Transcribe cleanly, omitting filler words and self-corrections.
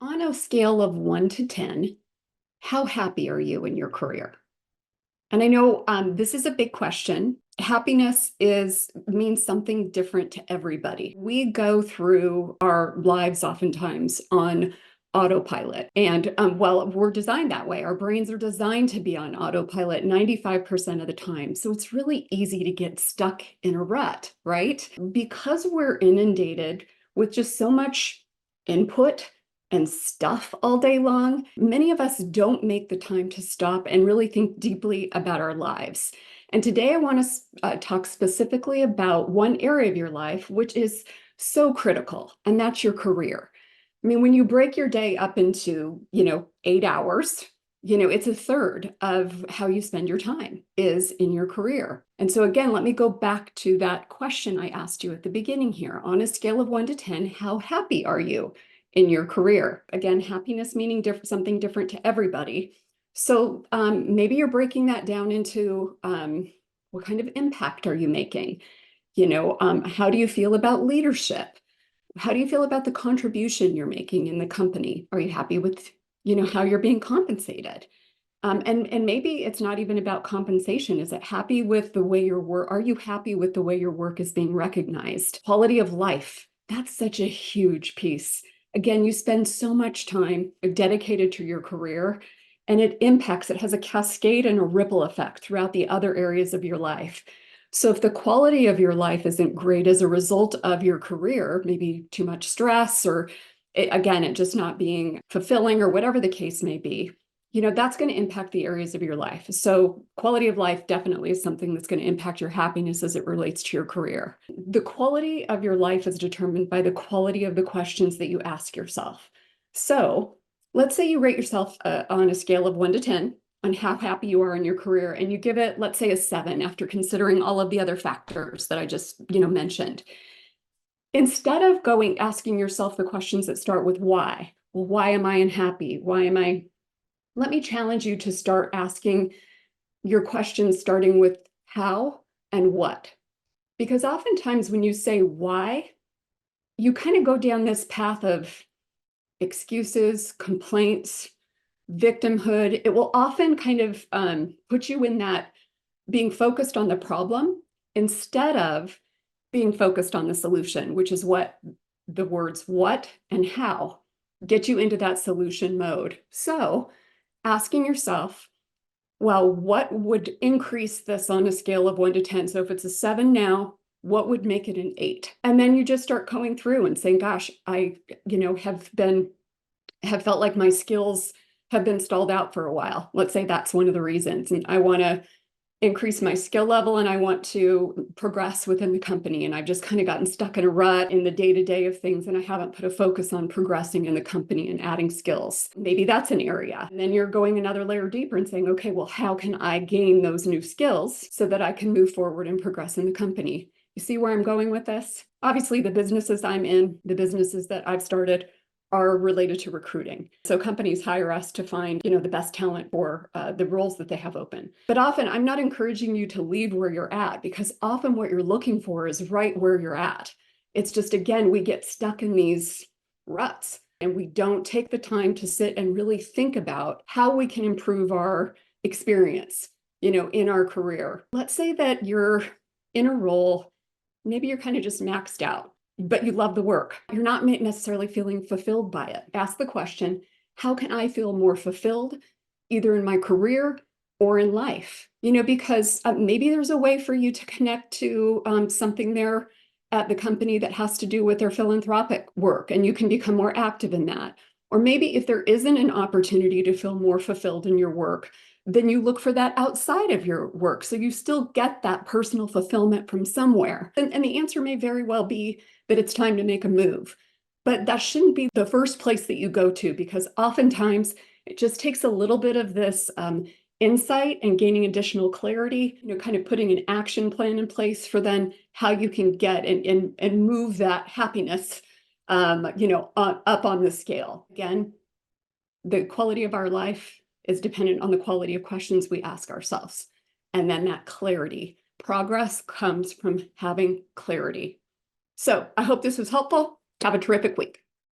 On a scale of 1 to 10, how happy are you in your career? And I know this is a big question. Happiness means something different to everybody. We go through our lives oftentimes on autopilot. And well, we're designed that way. Our brains are designed to be on autopilot 95% of the time. So it's really easy to get stuck in a rut, right? Because we're inundated with just so much input and stuff all day long, many of us don't make the time to stop and really think deeply about our lives. And today I want to talk specifically about one area of your life, which is so critical, and that's your career. I mean, when you break your day up into, 8 hours, it's a third of how you spend your time is in your career. And so again, let me go back to that question I asked you at the beginning here. On a scale of 1 to 10, how happy are you in your career? Again, happiness meaning something different to everybody. So maybe you're breaking that down into what kind of impact are you making? How do you feel about leadership? How do you feel about the contribution you're making in the company? Are you happy with, how you're being compensated? And maybe it's not even about compensation. Is it happy with the way your work? Are you happy with the way your work is being recognized? Quality of life. That's such a huge piece. Again, you spend so much time dedicated to your career, and it has a cascade and a ripple effect throughout the other areas of your life. So if the quality of your life isn't great as a result of your career, maybe too much stress or it just not being fulfilling or whatever the case may be, that's going to impact the areas of your life. So quality of life definitely is something that's going to impact your happiness as it relates to your career. The quality of your life is determined by the quality of the questions that you ask yourself. So let's say you rate yourself on a scale of 1 to 10 on how happy you are in your career, and you give it, let's say, a 7 after considering all of the other factors that I just, mentioned. Instead of asking yourself the questions that start with why, well, why am I unhappy? Let me challenge you to start asking your questions starting with how and what. Because oftentimes when you say why, you kind of go down this path of excuses, complaints, victimhood. It will often kind of put you in that being focused on the problem instead of being focused on the solution, which is what the words what and how get you into that solution mode. So asking yourself, well, what would increase this on a scale of 1 to 10? So if it's a 7 now, what would make it an 8? And then you just start going through and saying, gosh, I, have felt like my skills have been stalled out for a while. Let's say that's one of the reasons. And I want to increase my skill level and I want to progress within the company. And I've just kind of gotten stuck in a rut in the day-to-day of things. And I haven't put a focus on progressing in the company and adding skills. Maybe that's an area. And then you're going another layer deeper and saying, okay, well, how can I gain those new skills so that I can move forward and progress in the company? You see where I'm going with this? Obviously, the businesses I'm in, the businesses that I've started, are related to recruiting. So companies hire us to find, the best talent for the roles that they have open. But often I'm not encouraging you to leave where you're at, because often what you're looking for is right where you're at. It's just, again, we get stuck in these ruts and we don't take the time to sit and really think about how we can improve our experience, in our career. Let's say that you're in a role, maybe you're kind of just maxed out, but you love the work. You're not necessarily feeling fulfilled by it. Ask the question, how can I feel more fulfilled either in my career or in life? Because maybe there's a way for you to connect to something there at the company that has to do with their philanthropic work, and you can become more active in that. Or maybe if there isn't an opportunity to feel more fulfilled in your work, then you look for that outside of your work. So you still get that personal fulfillment from somewhere. And the answer may very well be that it's time to make a move. But that shouldn't be the first place that you go to, because oftentimes it just takes a little bit of this insight and gaining additional clarity, kind of putting an action plan in place for then how you can get and move that happiness, up on the scale. Again, the quality of our life is dependent on the quality of questions we ask ourselves. And then that clarity. Progress comes from having clarity. So I hope this was helpful. Have a terrific week.